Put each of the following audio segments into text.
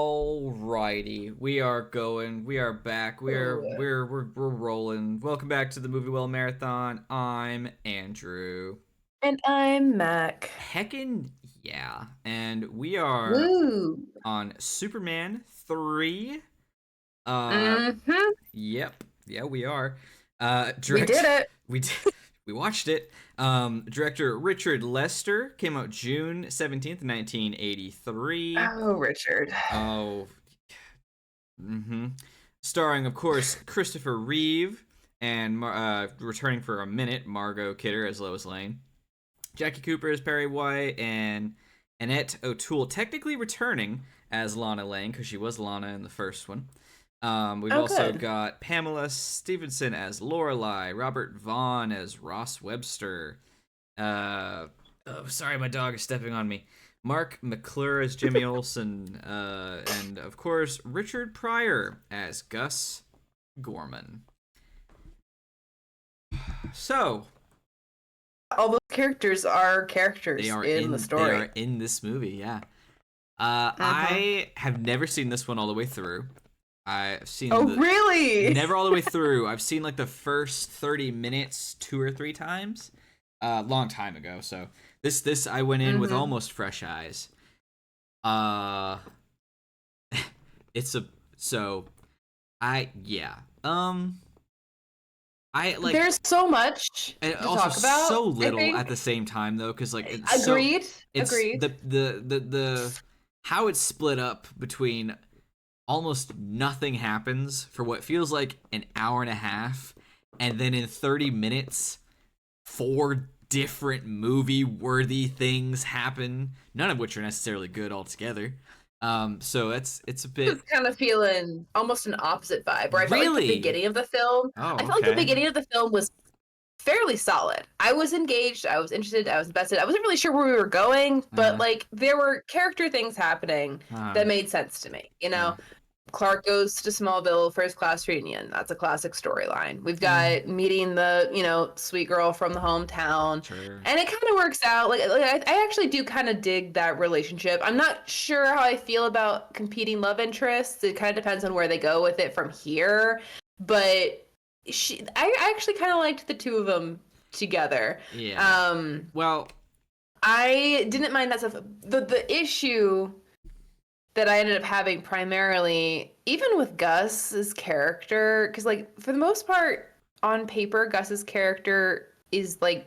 Alrighty, we are going. We are back. Ooh. We're rolling. Welcome back to the Movie Well Marathon. I'm Andrew. And I'm Mac. Heckin' yeah, and we are Woo. on Superman 3. Uh, Mm-hmm. yep, yeah, we are. We did Direct. it. We did. We watched it. Director Richard Lester came out June 17th, 1983. Oh, Richard. Oh, mm-hmm. Starring, of course, Christopher Reeve and returning for a minute, Margot Kidder as Lois Lane. Jackie Cooper as Perry White and Annette O'Toole technically returning as Lana Lang because she was Lana in the first one. We've Oh, also good. got Pamela Stevenson as Lorelai, Robert Vaughn as Ross Webster. Oh, sorry, my dog is stepping on me. Mark McClure as Jimmy Olsen, and of course Richard Pryor as Gus Gorman. So All those characters are they characters are in the in they are story. in this movie, yeah. Mm-hmm. I have never seen this one all the way through. I've seen Oh, the really? never all the way through. I've seen like the first 30 minutes two or three times. Long time ago. So this I went in with Mm-hmm. almost fresh eyes. Uh it's a so I yeah. I like There's so much and to also talk so about, I little at think. the same time though cuz like Agreed. it's Agreed. the how it's split up between almost nothing happens for what feels like an hour and a half, and then in 30 minutes, four different movie worthy things happen, none of which are necessarily good altogether. So it's a Was bit kind of feeling almost an opposite vibe, where I felt like the really. beginning of the film, Oh, I felt like the okay. beginning of the film was fairly solid. I was engaged, I was interested, I was invested. I wasn't really sure where we were going, but Uh, like there were character things happening uh, that made sense to me. yeah. Clark goes to Smallville first class reunion. That's a classic storyline. We've Yeah. got meeting the, sweet girl from the hometown. Sure. And it kind of works out. I actually do kind of dig that relationship. I'm not sure how I feel about competing love interests. It kind of depends on where they go with it from here. But I actually kind of liked the two of them together. Yeah. Um, Well, I didn't mind that stuff. The issue that I ended up having primarily, even with Gus's character, because like for the most part, on paper, Gus's character is like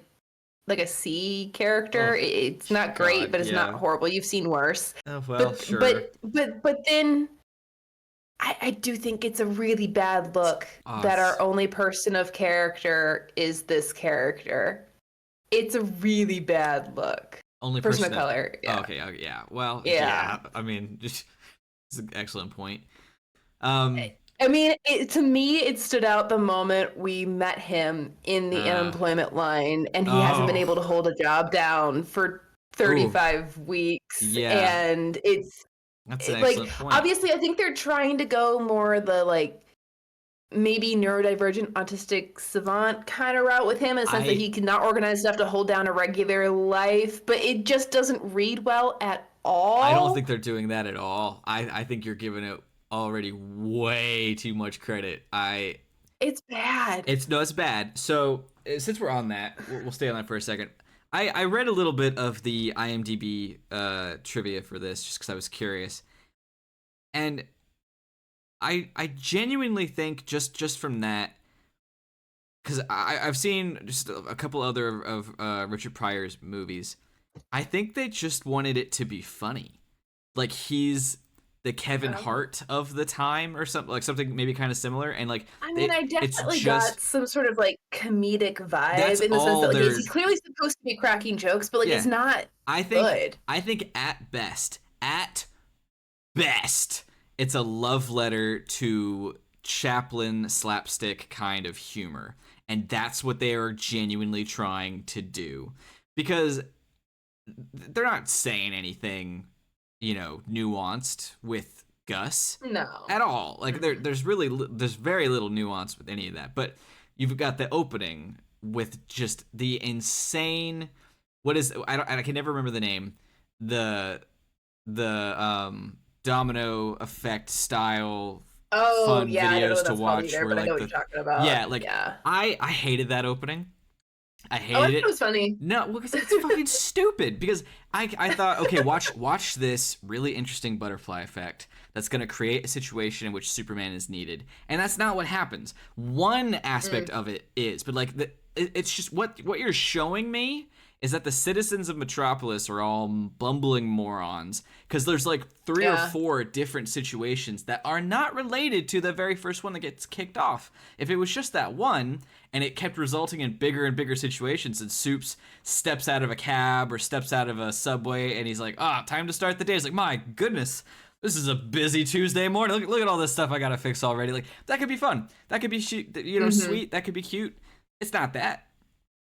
a C character. oh It's not great, god, but it's not yeah. horrible. You've seen worse. Oh well, But sure. but but then I do think it's a really bad look that It's our only person of character is this character. It's a really bad look. only Person person of of. color, Oh, yeah. okay, okay, yeah. Well, Yeah. yeah. I mean, just it's an excellent point. Um. I mean, to me, it stood out the moment we met him in the Uh. unemployment line, and he hasn't been Oh. able to hold a job down for Ooh. 35 weeks. Yeah. And it's That's an like, excellent point. obviously, I think they're trying to go more the like maybe neurodivergent autistic savant kind of route with him, in the sense that I he cannot organize enough to hold down a regular life, but it just doesn't read well at I don't think all. they're doing that at all. I think you're giving it already way too much credit. I It's bad. it's no, it's bad. So since we're on that, we'll stay on that for a second. I read a little bit of the IMDb trivia for this just because I was curious, and I genuinely think just from that, because I've seen just a couple other of Richard Pryor's movies. I think they just wanted it to be funny, like he's the Kevin Hart of the time or something, like something maybe kind of similar, and like I mean, I it's definitely just got some sort of like comedic that's vibe, in the sense all that like he's there's. clearly supposed to be cracking jokes, but like it's Yeah, not I think good. I think at best, it's a love letter to Chaplin slapstick kind of humor. And that's what they are genuinely trying to do. Because they're not saying anything, nuanced with Gus No. at all. Like Mm-mm. there's very little nuance with any of that. But you've got the opening with just the insane what is I can never remember the name. The domino effect style Oh fun yeah, I don't know videos what to that's called watch either, where but I know like what the you're talking about. yeah, like Yeah. I hated that opening. I Oh, I hated thought it it. was funny. No, well, because it's fucking stupid. Because I thought, okay, watch this really interesting butterfly effect that's gonna create a situation in which Superman is needed, and that's not what happens. One aspect Mm, of it is, but like it's just what you're showing me is that the citizens of Metropolis are all bumbling morons because there's like three or yeah. four different situations that are not related to the very first one that gets kicked off. If it was just that one and it kept resulting in bigger and bigger situations and Soups steps out of a cab or steps out of a subway and he's like, time to start the day. It's like, my goodness, this is a busy Tuesday morning. Look at all this stuff I gotta fix already. Like, that could be fun. That could be Hmm. sweet. That could be cute. It's not that.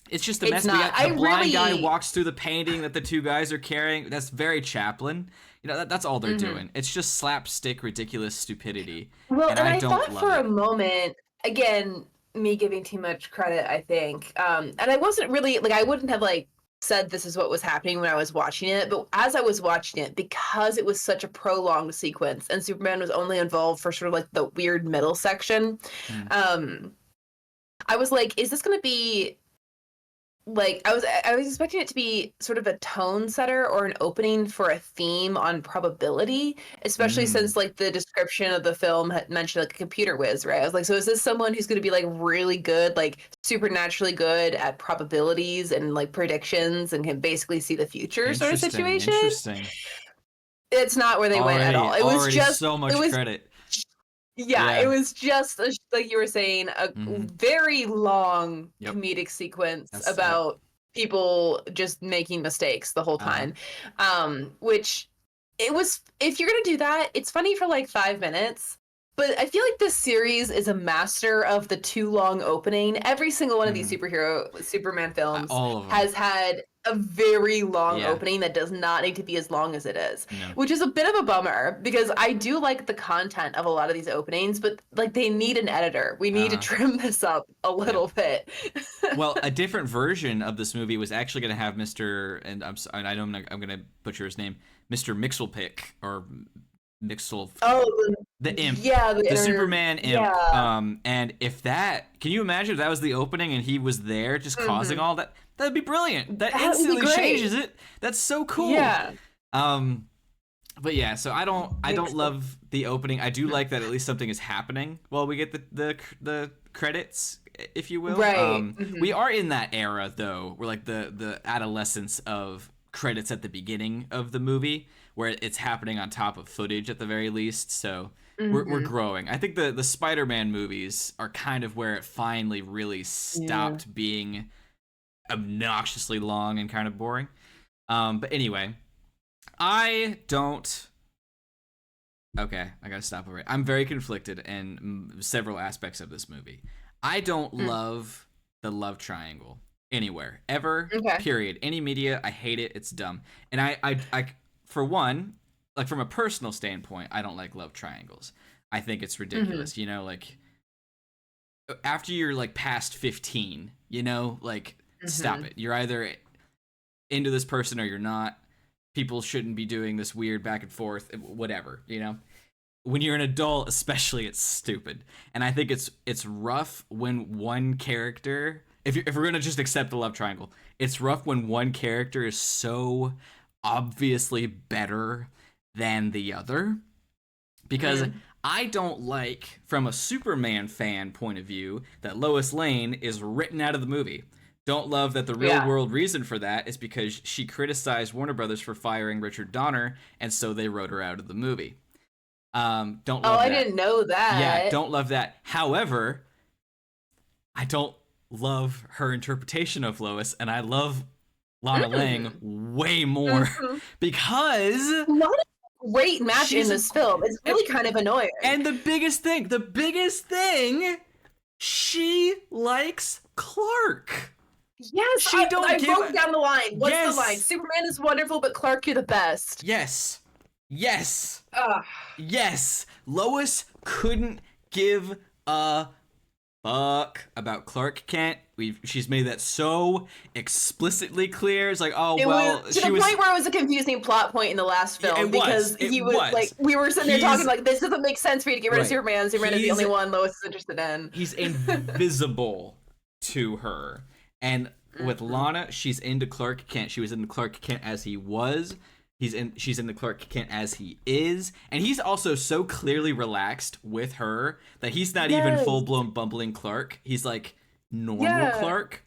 It's just a It's mess. We not. got I the blind guy really. walks through the painting that the two guys are carrying. That's very Chaplin. That's all they're Mhm. doing. It's just slapstick, ridiculous stupidity, Well, and and I I don't thought love for a it. moment, again, me giving too much credit, I think. And I wasn't really like I wouldn't have like said this is what was happening when I was watching it, but as I was watching it, because it was such a prolonged sequence and Superman was only involved for sort of like the weird middle section, Mm. um, I was like, is this gonna be like I was expecting it to be sort of a tone setter or an opening for a theme on probability, especially Mm. since like the description of the film had mentioned like a computer whiz, right? I was like, so is this someone who's going to be like really good, like supernaturally good at probabilities and like predictions and can basically see the future sort of Interesting. situation? Interesting. It's not where they went at all. Already so It much was credit. yeah, it Yeah. was just like you were saying, a Mm-hmm. very long Yep. comedic sequence Yep. about people just making mistakes the whole Uh huh. time. Which it was if you're gonna do that, it's funny for like 5 minutes. But I feel like this series is a master of the too long opening. Every single one of these Mm. Superman films All of them. has had a very long Yeah. opening that does not need to be as long as it is, No. which is a bit of a bummer because I do like the content of a lot of these openings, but like they need an editor. We Uh need to huh. trim this up a Yep. little bit. Well, a different version of this movie was actually going to have and I know I'm going to butcher his name, Mr. Mixelpick or Mixel, Oh, the imp, yeah, the the inner, Superman imp. yeah. And if that, can you imagine if that was the opening and he was there just causing Hmm. all that? That'd be brilliant. That That would be instantly great. changes it. That's so cool. Yeah. Um, but yeah, so I don't Mix the, love the opening. I do like that at least something is happening while we get the credits, if you will. right. We are in that era though, where like the adolescence of credits at the beginning of the movie, where it's happening on top of footage at the very least. So we're Hmm. growing. I think the Spider-Man movies are kind of where it finally really Yeah. stopped being obnoxiously long and kind of boring. But anyway, I don't. Okay, I gotta stop over. I'm very conflicted in several aspects of this movie. I don't Mm. love the love triangle anywhere ever. Okay. Period. Any media, I hate it. It's dumb. And for one, like from a personal standpoint, I don't like love triangles. I think it's Hmm. ridiculous. Like after you're like past 15, like stop Hmm. it. You're either into this person or you're not. People shouldn't be doing this weird back and forth, whatever. When you're an adult, especially, it's stupid. And I think it's rough when one character, if we're gonna just accept the love triangle, it's rough when one character is so obviously better than the other. Because Mm. I don't like, from a Superman fan point of view, that Lois Lane is written out of the movie. Don't love that the real Yeah. world reason for that is because she criticized Warner Brothers for firing Richard Donner, and so they wrote her out of the movie. Don't Oh, love I that. didn't know Yeah, that. don't love that. However, I don't love her interpretation of Lois, and I love Lana Lang Mm. way more Hmm. because Not a great match in she's a this film. It's really kind of annoying. and the biggest thing, she likes Clark. Yes, She don't I give wrote down the line. What's the line? yes, Superman is wonderful, but Clark, you're the best. yes, yes, Ugh. yes. Lois couldn't give a fuck about Clark Kent. She's made that so explicitly clear. It's like, oh It well, was to the point where it was a confusing plot point in the last film he was like, we were sitting there talking like, this doesn't make sense for you to get rid of Superman. Superman is the only one Lois is interested in. He's invisible to her, and with Lana, she's into Clark Kent. She was into Clark Kent as he was. She's in the Clark Kent as he is, and he's also so clearly relaxed with her that he's not even full-blown bumbling Clark. He's like normal Clark.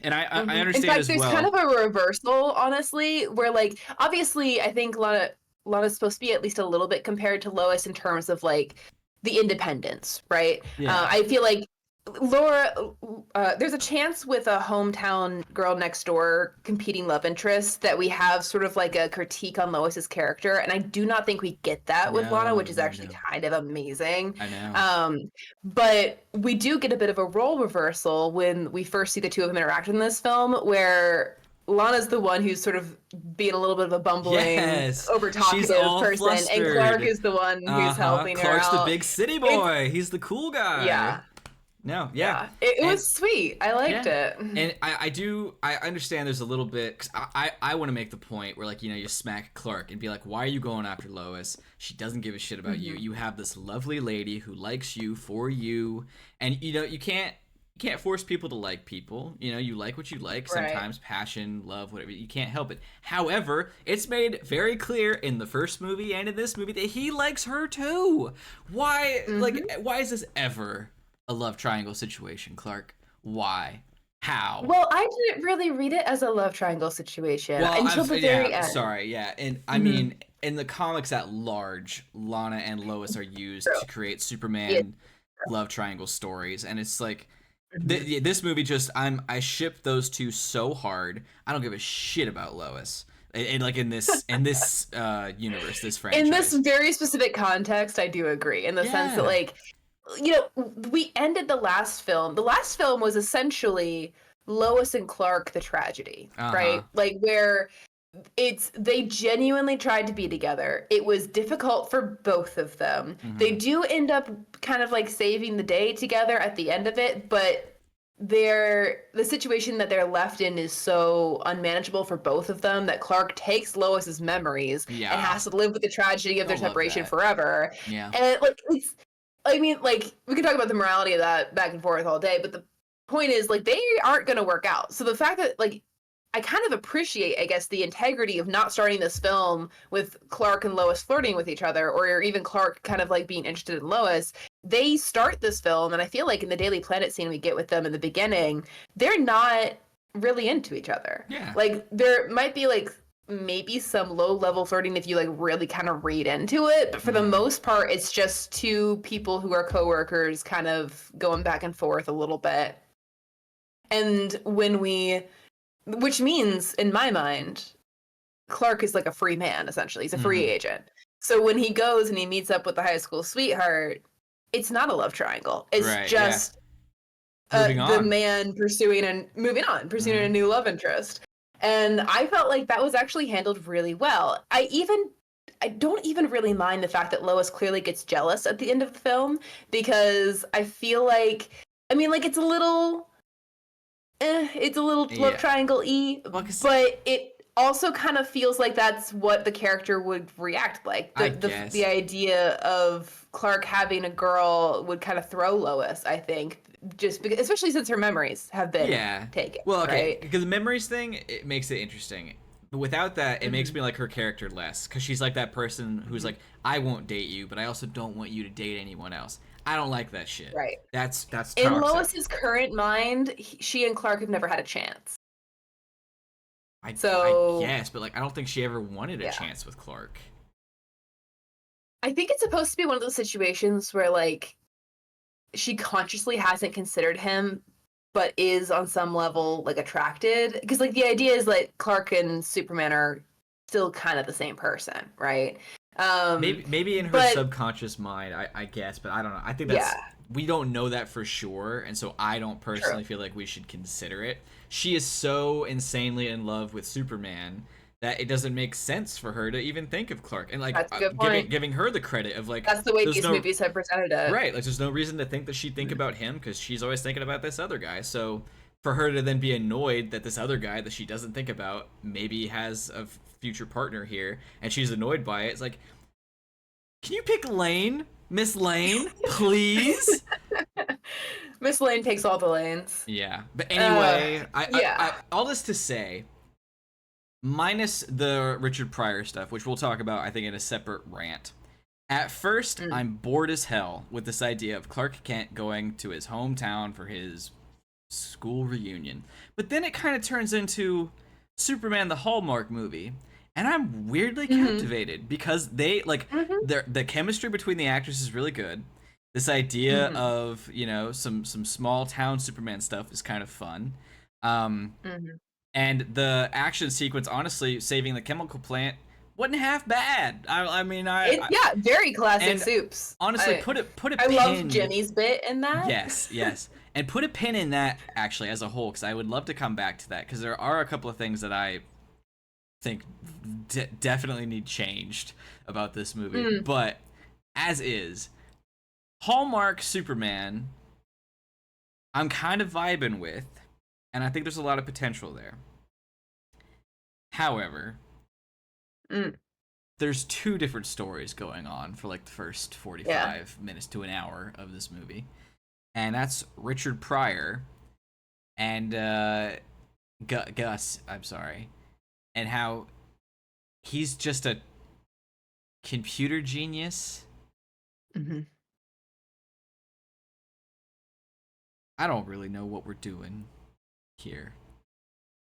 And I understand. In fact, there's kind of a reversal, honestly, where like obviously I think Lana's supposed to be at least a little bit compared to Lois in terms of like the independence, right? I feel like Laura, there's a chance with a hometown girl next door competing love interest that we have sort of like a critique on Lois's character, and I do not think we get that with Lana, which is actually kind of amazing. I know. But we do get a bit of a role reversal when we first see the two of them interact in this film, where Lana's the one who's sort of being a little bit of a bumbling, over-talkative person, flustered. And Clark is the one who's helping her out. Clark's the big city boy. He's the cool guy. Yeah. No, yeah. It was sweet. I liked it. And I understand there's a little bit, because I want to make the point where, like, you smack Clark and be like, why are you going after Lois? She doesn't give a shit about you. You have this lovely lady who likes you for you. And, you can't force people to like people. You like what you like. Sometimes passion, love, whatever. You can't help it. However, it's made very clear in the first movie and in this movie that he likes her too. Why, why is this ever a love triangle situation, Clark? Why? How? Well, I didn't really read it as a love triangle situation until the very end. Sorry, yeah. And I mean, in the comics at large, Lana and Lois are used to create Superman love triangle stories, and it's like this movie I ship those two so hard. I don't give a shit about Lois. And like in this universe, this franchise. In this very specific context, I do agree in the sense that like, we ended the last film. The last film was essentially Lois and Clark, the tragedy, right? Like where they genuinely tried to be together. It was difficult for both of them. They do end up kind of like saving the day together at the end of it, but the situation that they're left in is so unmanageable for both of them that Clark takes Lois's memories and has to live with the tragedy of their separation forever. Yeah. And we can talk about the morality of that back and forth all day, but the point is, like, they aren't going to work out. So the fact that, like, I kind of appreciate, I guess, the integrity of not starting this film with Clark and Lois flirting with each other, or even Clark kind of, like, being interested in Lois. They start this film, and I feel like in the Daily Planet scene we get with them in the beginning, they're not really into each other. Yeah. Like, there might be, like, maybe some low-level flirting if you like really kind of read into it, but for the most part it's just two people who are coworkers kind of going back and forth a little bit. And which means in my mind Clark is like a free man, essentially. He's a free agent. So when he goes and he meets up with the high school sweetheart, it's not a love triangle. It's just the man pursuing a new love interest. And I felt like that was actually handled really well. I don't even really mind the fact that Lois clearly gets jealous at the end of the film, because I feel like, it's a little love triangle-y, but it also kind of feels like that's what the character would react like. The idea of Clark having a girl would kind of throw Lois, I think, just because, especially since her memories have been taken. Well, okay, right? because the memories thing, it makes it interesting. But without that, it makes me like her character less, because she's like that person who's like, I won't date you, but I also don't want you to date anyone else. I don't like that shit. Right. That's toxic. In Lois's current mind, she and Clark have never had a chance. I guess, but like, I don't think she ever wanted a chance with Clark. I think it's supposed to be one of those situations where, like, she consciously hasn't considered him, but is on some level, like, attracted. Because, like, the idea is, like, Clark and Superman are still kind of the same person, right? Maybe in her subconscious mind, I guess, but I don't know. I think that's we don't know that for sure, and so I don't personally feel like we should consider it. She is so insanely in love with Superman that it doesn't make sense for her to even think of Clark, and like That's a good giving point. her the credit of like That's the way there's these no movies have presented it. right, like there's no reason to think that she'd think about him because she's always thinking about this other guy. So for her to then be annoyed that this other guy that she doesn't think about maybe has a future partner here, and she's annoyed by it, it's like, can you pick Lane, Miss Lane, please? Miss Lane takes all the lanes. Yeah, but Uh, anyway, yeah. all this to say, minus the Richard Pryor stuff, which we'll talk about, I think, in a separate rant. At first, Mm. I'm bored as hell with this idea of Clark Kent going to his hometown for his school reunion. But then it kind of turns into Superman the Hallmark movie. And I'm weirdly Mm-hmm. captivated because they like Mm-hmm. the chemistry between the actors is really good. This idea Mm-hmm. of, some small town Superman stuff is kind of fun. Um Mm-hmm. and the action sequence, honestly, saving the chemical plant wasn't half bad. I mean, It yeah, very classic and Soups. honestly, put a I love pin. Jimmy's bit in that. Yes, yes, and put a pin in that actually as a whole, because I would love to come back to that, because there are a couple of things that I think definitely need changed about this movie. Mm. But as is, Hallmark Superman, I'm kind of vibing with, and I think there's a lot of potential there. However, Mm. there's two different stories going on for like the first Yeah. 45 minutes to an hour of this movie. And that's Richard Pryor and Gus, I'm sorry, and how he's just a computer genius. Mm-hmm. I don't really know what we're doing here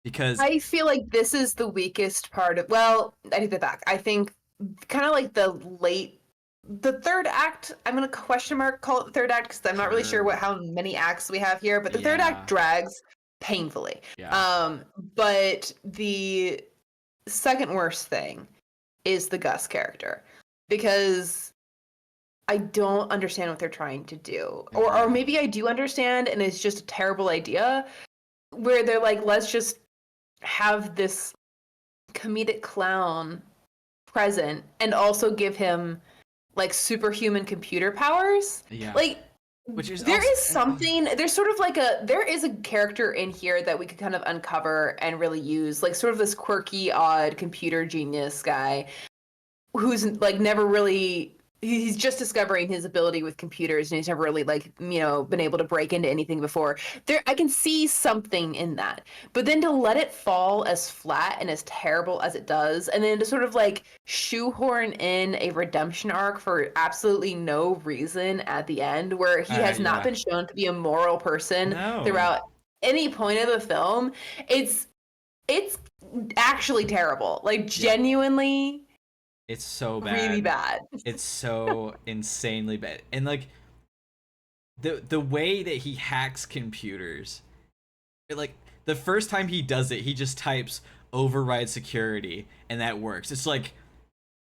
because I feel like this is the weakest part of. Well, I take that back. I think kind of like the third act. I'm gonna question mark call it the third act because I'm not really sure sure, how many acts we have here. But the third act yeah, drags painfully. yeah, But the second worst thing is the Gus character because I don't understand what they're trying to do, or yeah, maybe I do understand and it's just a terrible idea where they're like, let's just have this comedic clown present and also give him like superhuman computer powers. yeah. Like Which is there also is something there's sort of like there is a character in here that we could kind of uncover and really use, like sort of this quirky, odd computer genius guy who's like never really he's just discovering his ability with computers and he's never really like been able to break into anything before. There I can see something in that, but then to let it fall as flat and as terrible as it does, and then to sort of like shoehorn in a redemption arc for absolutely no reason at the end where he has not yeah, been shown to be a moral person no, throughout any point of the film. It's actually terrible, like yeah, genuinely it's so really bad. bad. It's so insanely bad, and like the way that he hacks computers, like the first time he does it, he just types override security, and that works. It's like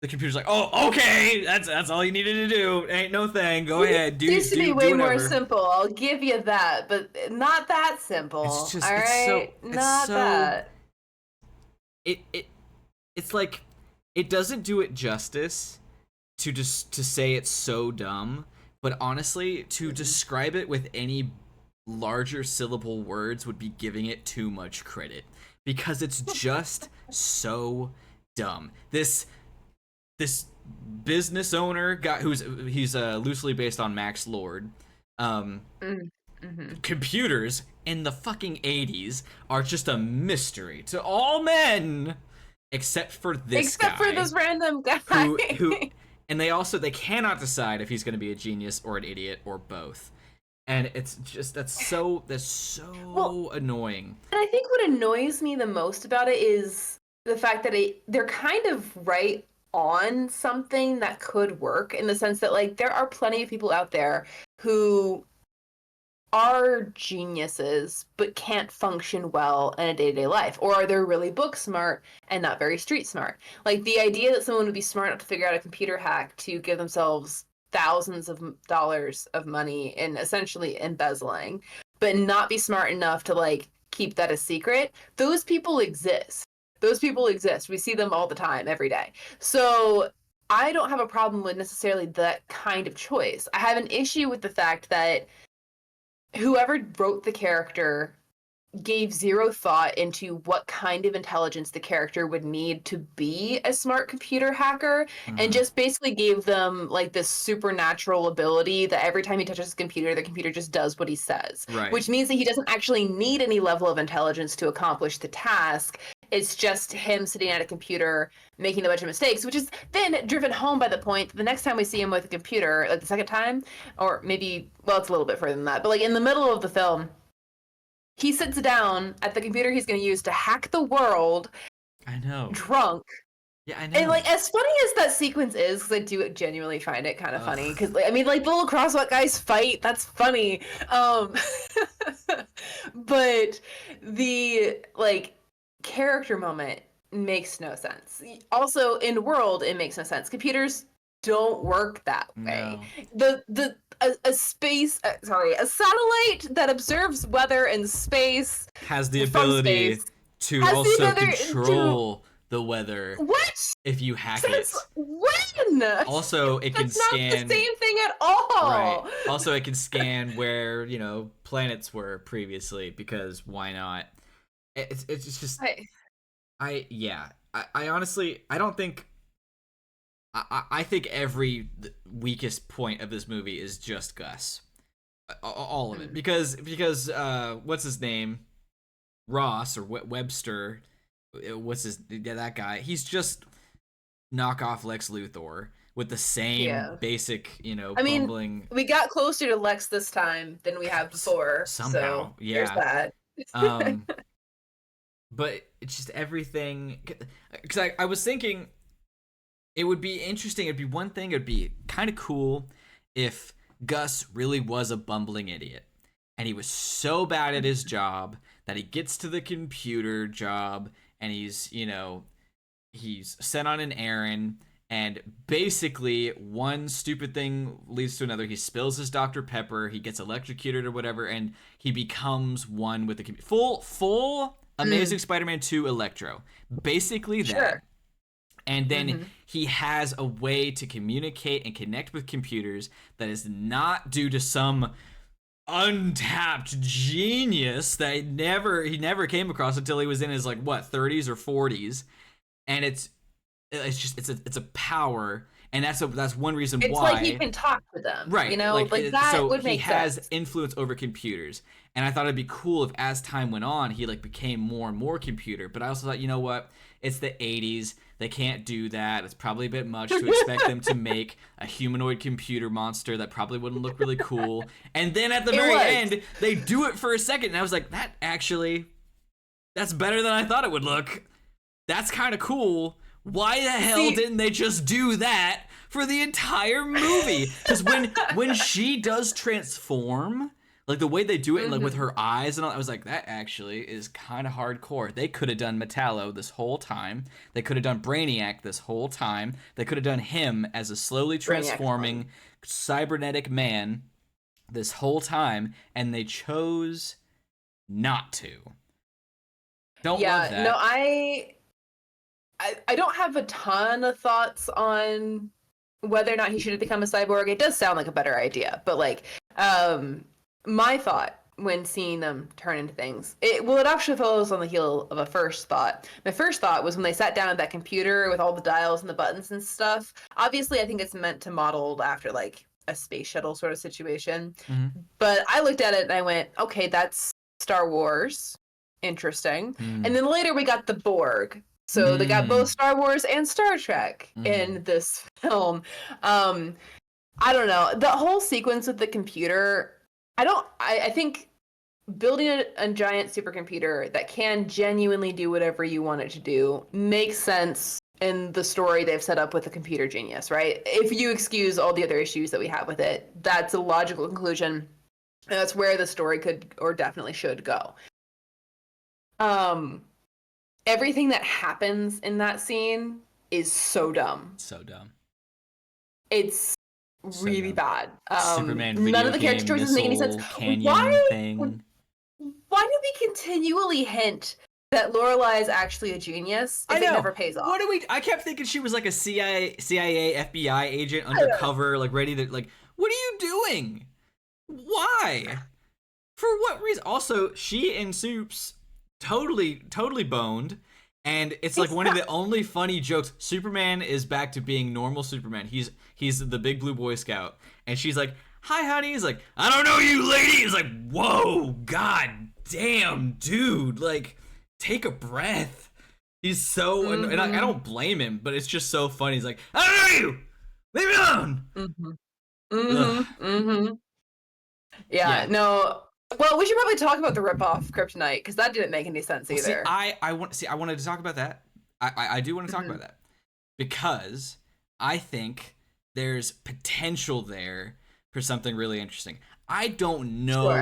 the computer's like, oh, okay, that's all you needed to do. Ain't no thing. Go ahead, It used to be do way more whatever. simple. I'll give you that, but not that It's simple. just All right, it's not so that. it it it's like it doesn't do it justice to just to say it's so dumb, but honestly, to Mhm. describe it with any larger syllable words would be giving it too much credit because it's just so dumb. This business owner guy he's loosely based on Max Lord. Um, Mm, mhm. computers in the fucking 80s are just a mystery to all men except for this Except for guy this random guy. who and they cannot decide if he's going to be a genius or an idiot or both, and it's just that's Well, so annoying. and I think what annoys me the most about it is the fact that they're kind of right on something that could work in the sense that like there are plenty of people out there who are geniuses but can't function well in a day-to-day life, or are they really book smart and not very street smart. Like the idea that someone would be smart enough to figure out a computer hack to give themselves thousands of dollars of money and essentially embezzling, but not be smart enough to like keep that a secret, those people exist. Those people exist. We see them all the time, every day. So I don't have a problem with necessarily that kind of choice. I have an issue with the fact that whoever wrote the character gave zero thought into what kind of intelligence the character would need to be a smart computer hacker, and just basically gave them like this supernatural ability that every time he touches the computer just does what he says. Right. Which means that he doesn't actually need any level of intelligence to accomplish the task. It's just him sitting at a computer making a bunch of mistakes, which is then driven home by the point that the next time we see him with a computer, like the second time, or maybe, well, it's a little bit further than that, but like in the middle of the film, he sits down at the computer he's going to use to hack the world. I know. Drunk. Yeah, I know. And like, as funny as that sequence is, because I do genuinely find it kind of funny. Because like, I mean, like the little crosswalk guys fight. That's funny. But the like character moment makes no sense. Also, in world, it makes no sense. Computers don't work that way. No. A satellite that observes weather in space has the ability to also control the weather. What? If you hack it. When? Also, it can scan. That's not the same thing at all. Right. Also, it can scan where, planets were previously, because why not? It's just. I honestly, I don't think. I think every weakest point of this movie is just Gus, all of it, because what's his name, Ross or Webster, that guy? He's just knockoff Lex Luthor with the same basic, bumbling. We got closer to Lex this time than we have before. Somehow, so there's that. But it's just everything. Because I was thinking. It would be interesting. It'd be one thing. It'd be kind of cool if Gus really was a bumbling idiot and he was so bad at his job that he gets to the computer job and he's sent on an errand, and basically one stupid thing leads to another. He spills his Dr. Pepper, he gets electrocuted or whatever, and he becomes one with the computer. Full Amazing Spider-Man 2 Electro. Basically that. Sure. And then he has a way to communicate and connect with computers that is not due to some untapped genius that he never came across until he was in his 30s or 40s. And it's a power, and that's one reason why. It's like he can talk to them, right? That so would make sense. He has influence over computers, and I thought it'd be cool if, as time went on, he became more and more computer. But I also thought, you know what? It's the 80s. They can't do that. It's probably a bit much to expect them to make a humanoid computer monster that probably wouldn't look really cool. And then at the very end, they do it for a second, and I was like, that's better than I thought it would look. That's kind of cool. Why the hell didn't they just do that for the entire movie? Because when she does transform, the way they do it, with her eyes and all, I was like, that actually is kind of hardcore. They could have done Metallo this whole time. They could have done Brainiac this whole time. They could have done him as a slowly transforming cybernetic man this whole time, and they chose not to. Don't love that. No, I don't have a ton of thoughts on whether or not he should have become a cyborg. It does sound like a better idea, but my thought when seeing them turn into things, it actually follows on the heel of a first thought. My first thought was when they sat down at that computer with all the dials and the buttons and stuff. Obviously, I think it's meant to model after a space shuttle sort of situation. But I looked at it and I went, okay, that's Star Wars. Interesting. And then later we got the Borg. So they got both Star Wars and Star Trek in this film. I don't know. The whole sequence with the computer, I think building a giant supercomputer that can genuinely do whatever you want it to do makes sense in the story they've set up with the computer genius, right? If you excuse all the other issues that we have with it, that's a logical conclusion. And that's where the story could or definitely should go. Everything that happens in that scene is so dumb. So dumb. It's really bad. Superman video none of the character choices make any sense. Why do we continually hint that Lorelai is actually a genius if I it know. never pays off. I kept thinking she was like a CIA, FBI agent undercover, like ready to like. What are you doing? Why? For what reason? Also, she and Soups totally boned, and it's like one of the only funny jokes. Superman is back to being normal Superman. He's the big blue Boy Scout, and she's like, "Hi, honey." He's like, "I don't know you, lady." He's like, "Whoa, god damn, dude! Like, take a breath." He's so, and I don't blame him, but it's just so funny. He's like, "I don't know you. Leave me alone." Yeah, Yeah. no. Well, we should probably talk about the ripoff Kryptonite because that didn't make any sense Well, see, either. I wanted to talk about that. I do want to talk Mhm. about that because I think there's potential there for something really interesting. I don't Sure.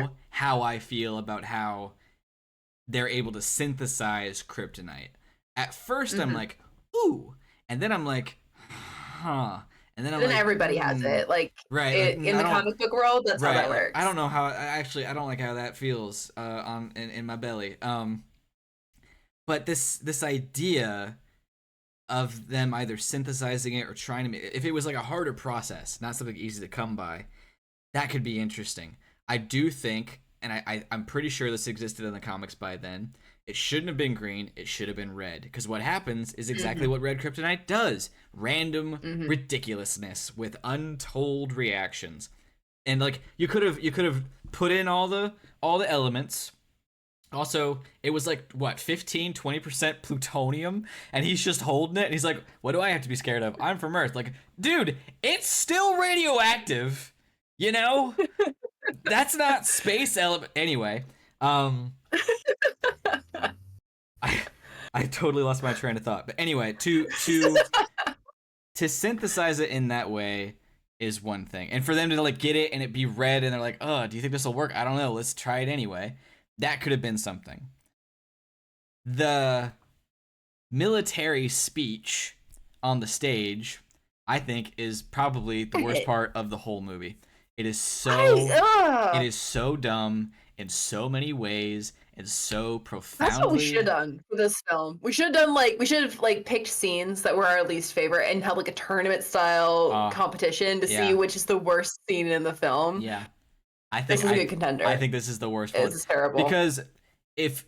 know how I feel about how they're able to synthesize kryptonite. At first, I'm like, ooh, and then I'm like, huh, and then I'm Then like, everybody has it. Like right, like in I the don't. comic book world, that's how Right, that like I works. don't know how. I don't like how that feels on in my belly. But this idea of them either synthesizing it or trying to if it was like a harder process, not something easy to come by, that could be interesting. I do think, and I'm pretty sure this existed in the comics by then. It shouldn't have been green. It should have been red. Because what happens is exactly what red kryptonite does: random ridiculousness with untold reactions. And like you could have put in all the elements. Also, it was like what 15-20% plutonium, and he's just holding it, and he's like, "What do I have to be scared of? I'm from Earth." Like, dude, it's still radioactive. You know, that's not space element anyway. Um, I I totally lost my train of thought, but anyway, to synthesize it in that way is one thing, and for them to like get it and it be red, and they're like, "Oh, do you think this will work? I don't know. Let's try it anyway." That could have been something. The military speech on the stage, I think, is probably the worst part of the whole movie. It is it is so dumb in so many ways and so That's what we should have profoundly. done for this film. We should have done like we should have like picked scenes that were our least favorite and had like a tournament style Uh, competition to see yeah, which is the worst scene in the film. yeah. I This think is a I good I contender. think this is the worst This one is terrible. because if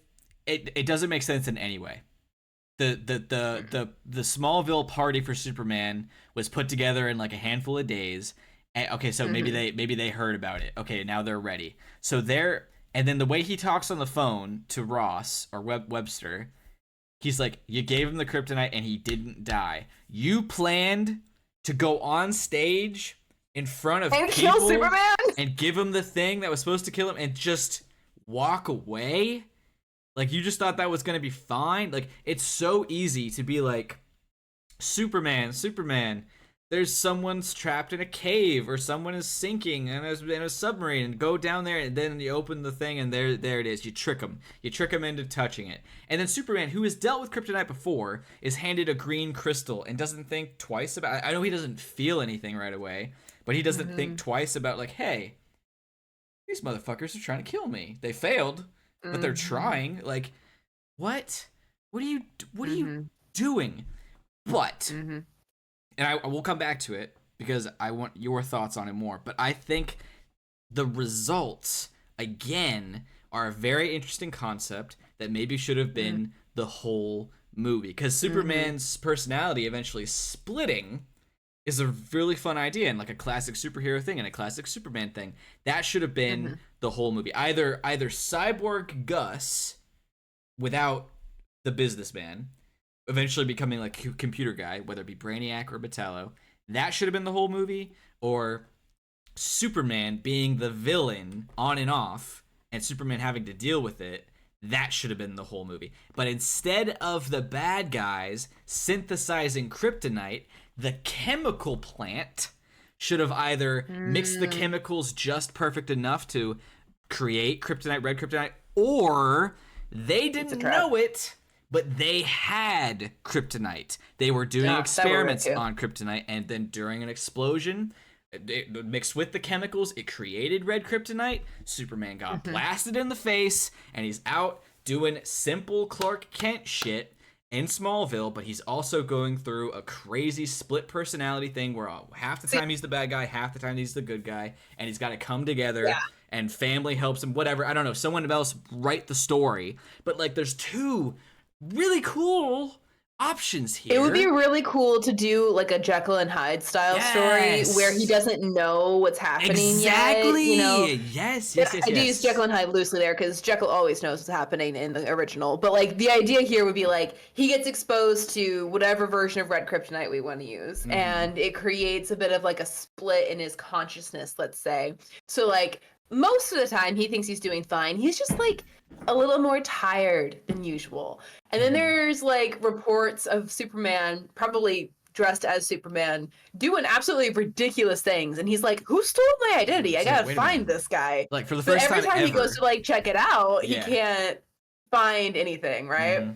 it doesn't make sense in any way. The Smallville party for Superman was put together in like a handful of days. And, okay, so maybe they heard about it. Okay, now they're ready. So they're and then the way he talks on the phone to Ross or Webster, he's like, "You gave him the kryptonite and he didn't die. You planned to go on stage in front of And kill people Superman? and give him the thing that was supposed to kill him and just walk away." Like you just thought that was gonna be fine. Like it's so easy to be like, Superman. There's someone's trapped in a cave or someone is sinking in a submarine and go down there and then you open the thing and there it is. You trick them. You trick them into touching it. And then Superman, who has dealt with kryptonite before, is handed a green crystal and doesn't think twice about it. I know he doesn't feel anything right away, but he doesn't think twice about like, hey, these motherfuckers are trying to kill me. They failed, but they're trying. Like, what? What are you doing? But and I will come back to it because I want your thoughts on it more. But I think the results again are a very interesting concept that maybe should have been the whole movie because Superman's personality eventually splitting is a really fun idea and like a classic superhero thing and a classic Superman thing. That should have been the whole movie. Either Cyborg Gus without the businessman, eventually becoming like a computer guy, whether it be Brainiac or Metallo. That should have been the whole movie, or Superman being the villain on and off, and Superman having to deal with it. That should have been the whole movie. But instead of the bad guys synthesizing kryptonite, the chemical plant should have either mixed the chemicals just perfect enough to create kryptonite, red kryptonite, or they didn't know it, but they had kryptonite. They were doing experiments on kryptonite, and then during an explosion, it mixed with the chemicals, it created red kryptonite. Superman got blasted in the face, and he's out doing simple Clark Kent shit in Smallville, but he's also going through a crazy split personality thing where half the time he's the bad guy, half the time he's the good guy, and he's got to come together, and family helps him, whatever. I don't know, someone else write the story. But, like, there's two really cool options here. It would be really cool to do like a Jekyll and Hyde style story where he doesn't know what's happening yet. You know? Yes. I do use Jekyll and Hyde loosely there because Jekyll always knows what's happening in the original. But like the idea here would be like he gets exposed to whatever version of red kryptonite we want to use, and it creates a bit of like a split in his consciousness, let's say. So like most of the time he thinks he's doing fine. He's just like a little more tired than usual. And then there's like reports of Superman, probably dressed as Superman, doing absolutely ridiculous things. And he's like, who stole my identity? I gotta find this guy. Like for the first time every time ever. he goes to like check it out, he can't find anything, right?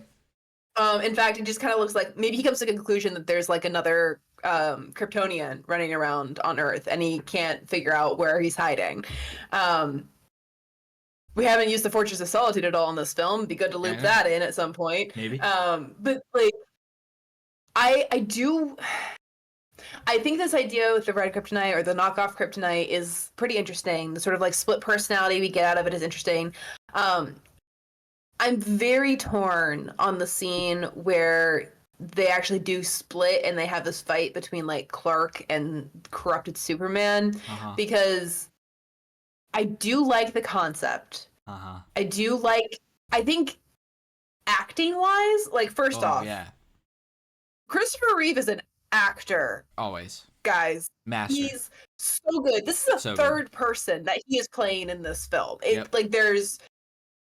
In fact, it just kind of looks like maybe he comes to the conclusion that there's like another Kryptonian running around on Earth and he can't figure out where he's hiding. We haven't used the Fortress of Solitude at all in this film. It'd be good to loop that in at some point. Maybe. But like, I think this idea with the red kryptonite or the knockoff kryptonite is pretty interesting. The sort of like split personality we get out of it is interesting. I'm very torn on the scene where they actually do split and they have this fight between like Clark and corrupted Superman because I do like the concept. I think acting wise, like first off, Christopher Reeve is an actor. Always. Guys. Master. He's so good. This is a third person that he is playing in this film. Like there's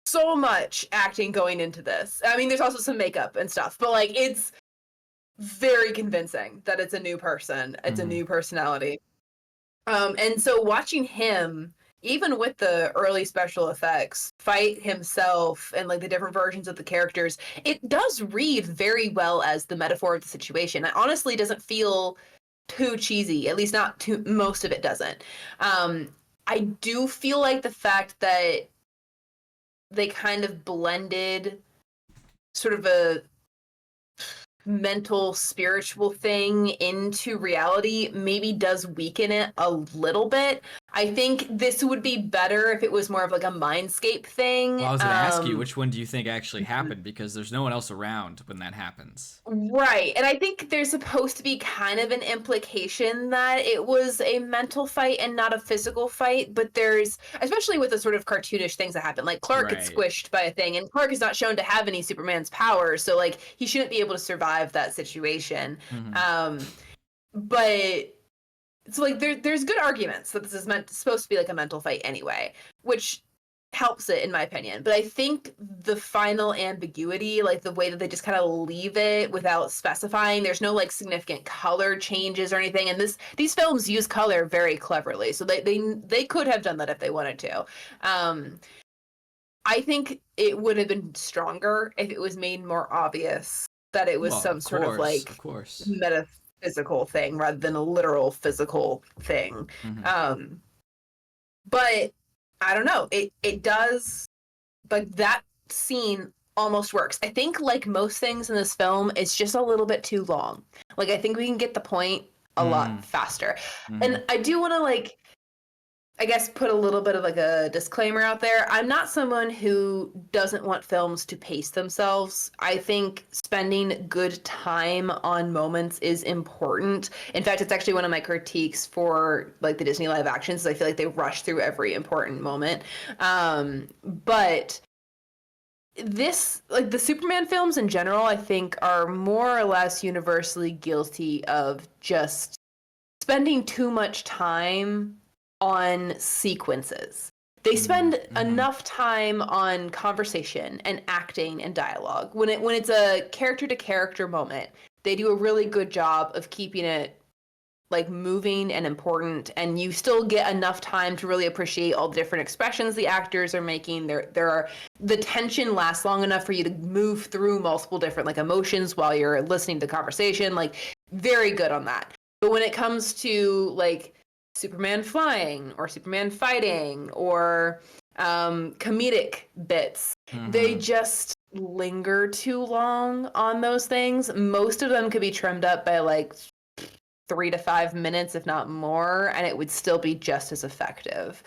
so much acting going into this. I mean, there's also some makeup and stuff, but like it's very convincing that it's a new person. It's a new personality. And so watching him, even with the early special effects, fight himself and like the different versions of the characters, it does read very well as the metaphor of the situation. It honestly doesn't feel too cheesy, at least not too, most of it doesn't. I do feel like the fact that they kind of blended sort of a mental spiritual thing into reality maybe does weaken it a little bit. I think this would be better if it was more of like a mindscape thing. Well, I was going to ask you, which one do you think actually happened? Because there's no one else around when that happens. Right. And I think there's supposed to be kind of an implication that it was a mental fight and not a physical fight. But there's, especially with the sort of cartoonish things that happen, like Clark gets squished by a thing, and Clark is not shown to have any Superman's powers. So like he shouldn't be able to survive that situation. But so like there's good arguments that this is supposed to be like a mental fight anyway, which helps it in my opinion. But I think the final ambiguity, like the way that they just kind of leave it without specifying, there's no like significant color changes or anything. And these films use color very cleverly, so they could have done that if they wanted to. I think it would have been stronger if it was made more obvious that it was some sort of like metaphysical thing rather than a literal physical thing. But I don't know. It does, like that scene almost works. I think like most things in this film, it's just a little bit too long. Like I think we can get the point a lot faster. And I do want to like, I guess put a little bit of like a disclaimer out there. I'm not someone who doesn't want films to pace themselves. I think spending good time on moments is important. In fact, it's actually one of my critiques for like the Disney live actions. I feel like they rush through every important moment. But this, like the Superman films in general, I think are more or less universally guilty of just spending too much time on sequences. They spend enough time on conversation and acting and dialogue. When it's a character to character moment, they do a really good job of keeping it like moving and important, and you still get enough time to really appreciate all the different expressions the actors are making. The tension lasts long enough for you to move through multiple different like emotions while you're listening to the conversation. Like very good on that. But when it comes to like Superman flying or Superman fighting or comedic bits. They just linger too long on those things. Most of them could be trimmed up by like 3 to 5 minutes, if not more, and it would still be just as effective,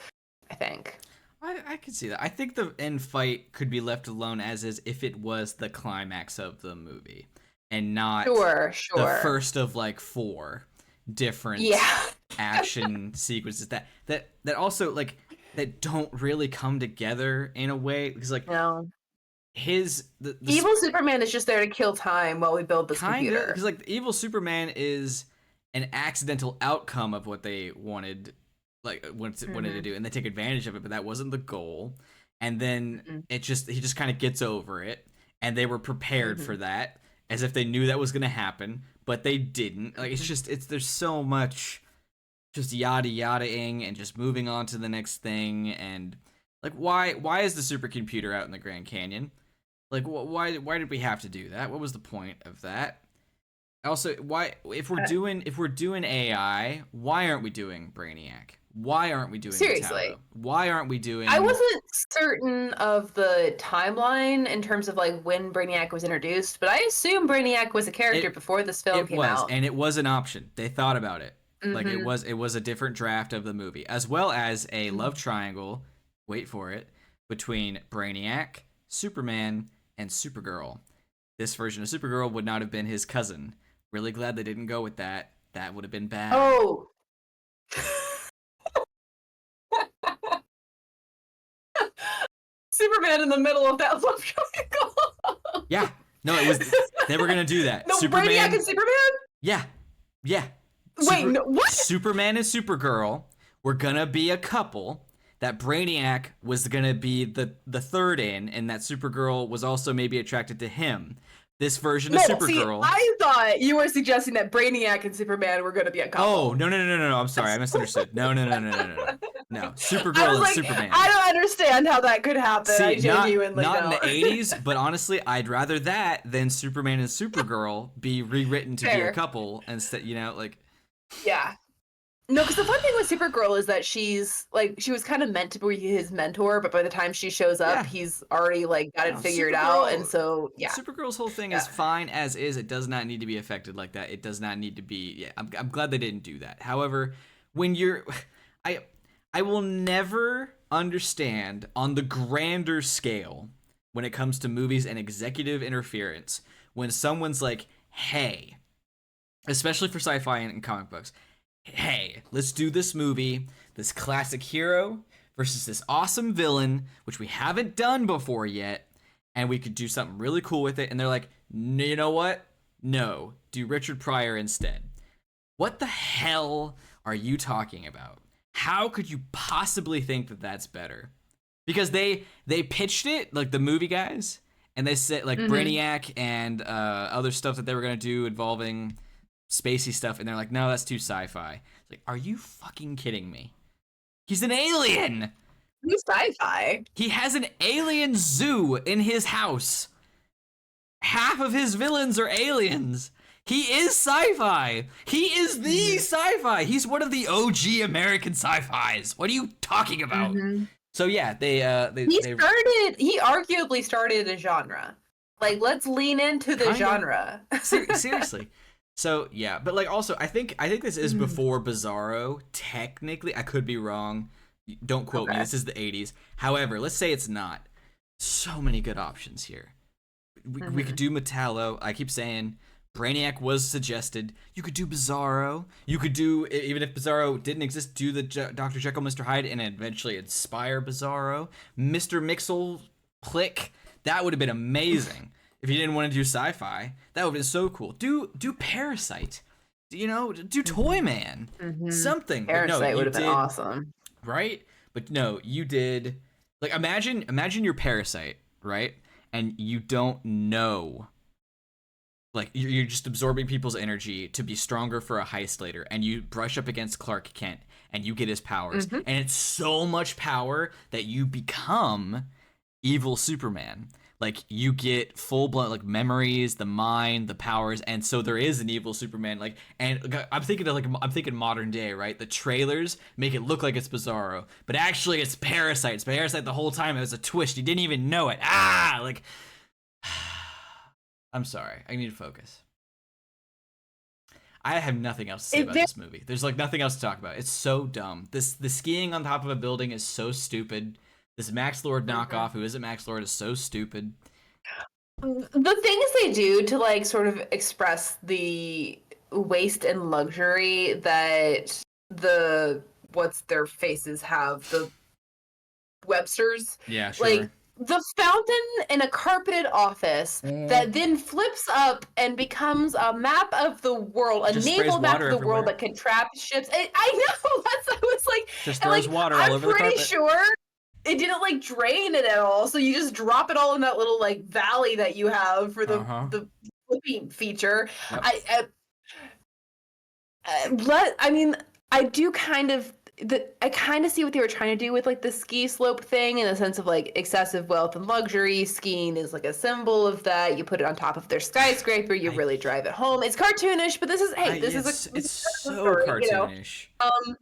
I think. I could see that. I think the end fight could be left alone as is if it was the climax of the movie and not the first of like 4 different action sequences that also like that don't really come together in a way because like no. the evil Superman is just there to kill time while we build this computer. Because like the evil Superman is an accidental outcome of what they wanted to do, and they take advantage of it, but that wasn't the goal. And then he just kind of gets over it, and they were prepared for that, as if they knew that was going to happen, but they didn't. Like there's so much just yada yada-ing and just moving on to the next thing, and like why is the supercomputer out in the Grand Canyon? Like why did we have to do that? What was the point of that? Also, why if we're doing AI, why aren't we doing Brainiac? Why aren't we doing seriously? Metallo? Why aren't we doing? I wasn't certain of the timeline in terms of like when Brainiac was introduced, but I assume Brainiac was a character before this film came out. And it was an option. They thought about it. Like it was a different draft of the movie, as well as a love triangle. Wait for it, between Brainiac, Superman, and Supergirl. This version of Supergirl would not have been his cousin. Really glad they didn't go with that. That would have been bad. Oh. Superman in the middle of that love triangle. Yeah. No, it was. They were gonna do that. No, Superman, Brainiac and Superman. Yeah. Wait, no, what? Superman and Supergirl were gonna be a couple. That Brainiac was gonna be the third in, and that Supergirl was also maybe attracted to him. This version of Supergirl. See, I thought you were suggesting that Brainiac and Superman were going to be a couple. Oh, no. I'm sorry. I misunderstood. No. No. Supergirl and Superman. I don't understand how that could happen. See, I genuinely not don't. in the 80s, but honestly, I'd rather that than Superman and Supergirl be rewritten to be a couple instead, like. Yeah. No, because the fun thing with Supergirl is that she was kind of meant to be his mentor, but by the time she shows up, he's already like got it figured out, and so Supergirl's whole thing is fine as is. It does not need to be affected like that. It does not need to be. Yeah, I'm glad they didn't do that. However, when I will never understand on the grander scale when it comes to movies and executive interference when someone's like, hey, especially for sci-fi and comic books. Hey, let's do this movie, this classic hero versus this awesome villain, which we haven't done before yet, and we could do something really cool with it. And they're like, you know what? No, do Richard Pryor instead. What the hell are you talking about? How could you possibly think that that's better? Because they pitched it, like the movie guys, and they said like Brainiac and other stuff that they were going to do involving spacey stuff, and they're like, no, that's too sci-fi. It's like, are you fucking kidding me? He's an alien. He's sci-fi. He has an alien zoo in his house. Half of his villains are aliens. He is sci-fi. He is the sci-fi. He's one of the OG American sci-fis. What are you talking about? So yeah, he arguably started a genre. Like, let's lean into the genre. Seriously. So yeah, but like also I think this is before Bizarro. Technically, I could be wrong. Don't quote me. This is the 80s. However, let's say it's not. So many good options here. We could do Metallo. I keep saying Brainiac was suggested. You could do Bizarro. You could do, even if Bizarro didn't exist, do the Dr. Jekyll, Mr. Hyde, and eventually inspire Bizarro. Mr. Mixel Click. That would have been amazing. If you didn't want to do sci-fi, that would have been so cool. Do Parasite. Do Toyman. Something. Parasite would have been awesome. Right? But no, you did. Like, imagine you're Parasite, right? And you don't know. Like, you're just absorbing people's energy to be stronger for a heist later. And you brush up against Clark Kent, and you get his powers. And it's so much power that you become evil Superman. Like you get full blown like memories, the mind, the powers, and so there is an evil Superman. Like, and I'm thinking modern day, right? The trailers make it look like it's Bizarro, but actually it's Parasite. It's Parasite the whole time. It was a twist. You didn't even know it. Like, I'm sorry. I need to focus. I have nothing else to say about this movie. There's like nothing else to talk about. It's so dumb. The skiing on top of a building is so stupid. This Max Lord knockoff, who isn't Max Lord, is so stupid. The things they do to like sort of express the waste and luxury that the what's their faces have, the Websters. Yeah, sure. Like the fountain in a carpeted office that then flips up and becomes a map of the world, a Just naval map of the everywhere. world that can trap ships. I know. I was like, just throws water all over the carpet. I'm pretty sure it didn't like drain it at all. So you just drop it all in that little like valley that you have for the flipping feature. Yep. I mean, I do kind of. I kind of see what they were trying to do with like the ski slope thing in the sense of like excessive wealth and luxury. Skiing is like a symbol of that. You put it on top of their skyscraper, you really drive it home. It's cartoonish, but this is it's so story, cartoonish. You know?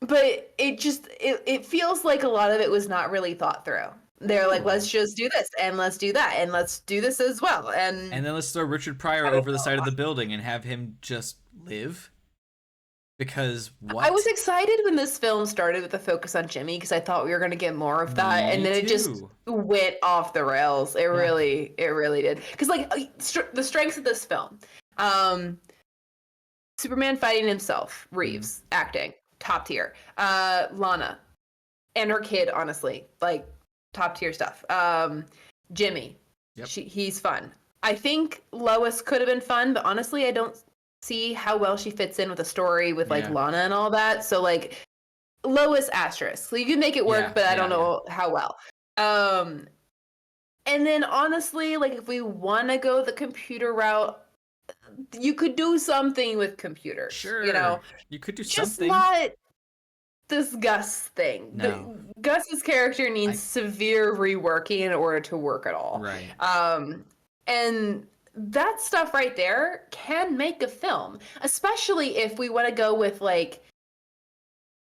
But it feels like a lot of it was not really thought through. They're like, let's just do this and let's do that and let's do this as well. And then let's throw Richard Pryor over the side of the building and have him just live. Because what? I was excited when this film started with the focus on Jimmy because I thought we were going to get more of that, and then it just went off the rails. It really did. Because like the strengths of this film, Superman fighting himself, Reeves acting top tier, Lana and her kid, honestly, like top tier stuff. Jimmy, he's fun. I think Lois could have been fun, but honestly, I don't see how well she fits in with the story with like Lana and all that. So like Lois asterisk. So you can make it work, but I don't know how well. And then honestly, like if we want to go the computer route, you could do something with computers. Sure. You know, you could do just something. Not this Gus thing. No. Gus's character needs severe reworking in order to work at all. Right. And that stuff right there can make a film, especially if we want to go with like,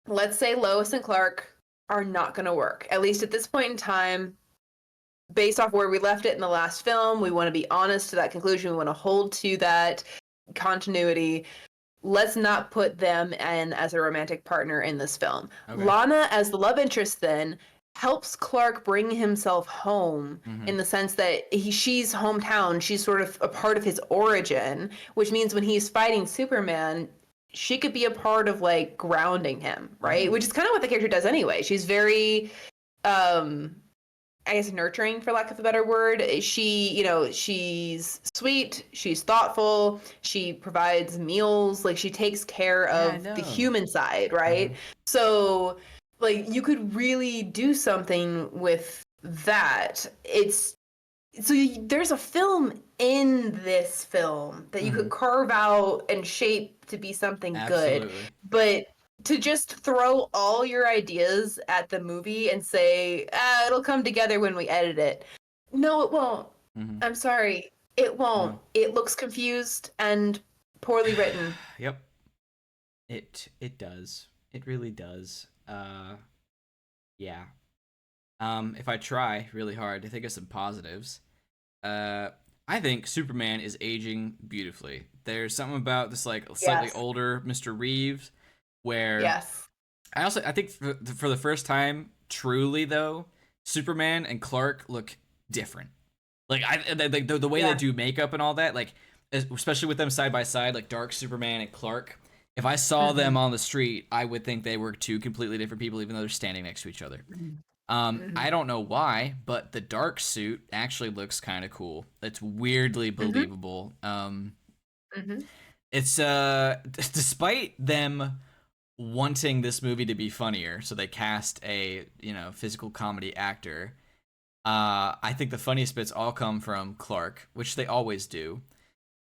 let's say Lois and Clark are not going to work, at least at this point in time, based off where we left it in the last film. We want to be honest to that conclusion. We want to hold to that continuity. Let's not put them in as a romantic partner in this film. Okay. Lana as the love interest then helps Clark bring himself home in the sense that she's hometown. She's sort of a part of his origin, which means when he's fighting Superman, she could be a part of like grounding him, right? Which is kind of what the character does anyway. She's very, I guess, nurturing, for lack of a better word. She's sweet, she's thoughtful, she provides meals, like she takes care of the human side, right? So like you could really do something with that. There's a film in this film that you could carve out and shape to be something good. But to just throw all your ideas at the movie and say, it'll come together when we edit it. No, it won't. I'm sorry. It won't. No. It looks confused and poorly written. Yep. It does. It really does. Yeah. If I try really hard to think of some positives, I think Superman is aging beautifully. There's something about this like slightly older Mr. Reeves where I think for the first time, truly though, Superman and Clark look different. Like the way they do makeup and all that, like especially with them side by side, like dark Superman and Clark. If I saw them on the street, I would think they were two completely different people, even though they're standing next to each other. I don't know why, but the dark suit actually looks kind of cool. It's weirdly believable. It's despite them wanting this movie to be funnier, so they cast a physical comedy actor. I think the funniest bits all come from Clark, which they always do.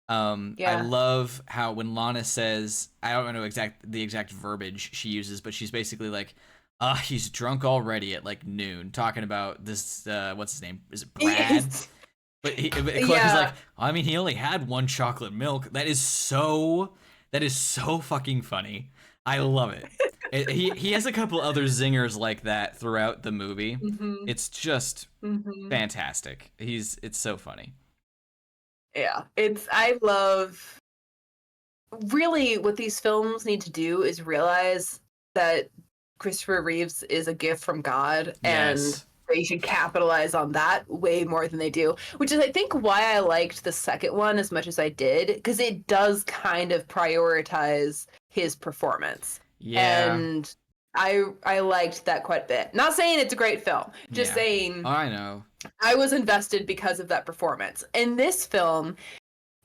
I love how when Lana says, I don't know the exact verbiage she uses, but she's basically like, He's drunk already at like noon, talking about this. What's his name? Is it Brad? Yes. But Clark is like, Yeah. I mean, he only had one chocolate milk. That is so. That is so fucking funny. I love it. He has a couple other zingers like that throughout the movie. Hmm. It's just Hmm. fantastic. It's so funny. Yeah. I love, really what these films need to do is realize that Christopher Reeves is a gift from God, and Yes. they should capitalize on that way more than they do. Which is, I think, why I liked the second one as much as I did, because it does kind of prioritize his performance. Yeah. And I liked that quite a bit. Not saying it's a great film, just Yeah. saying I know. I was invested because of that performance. In this film,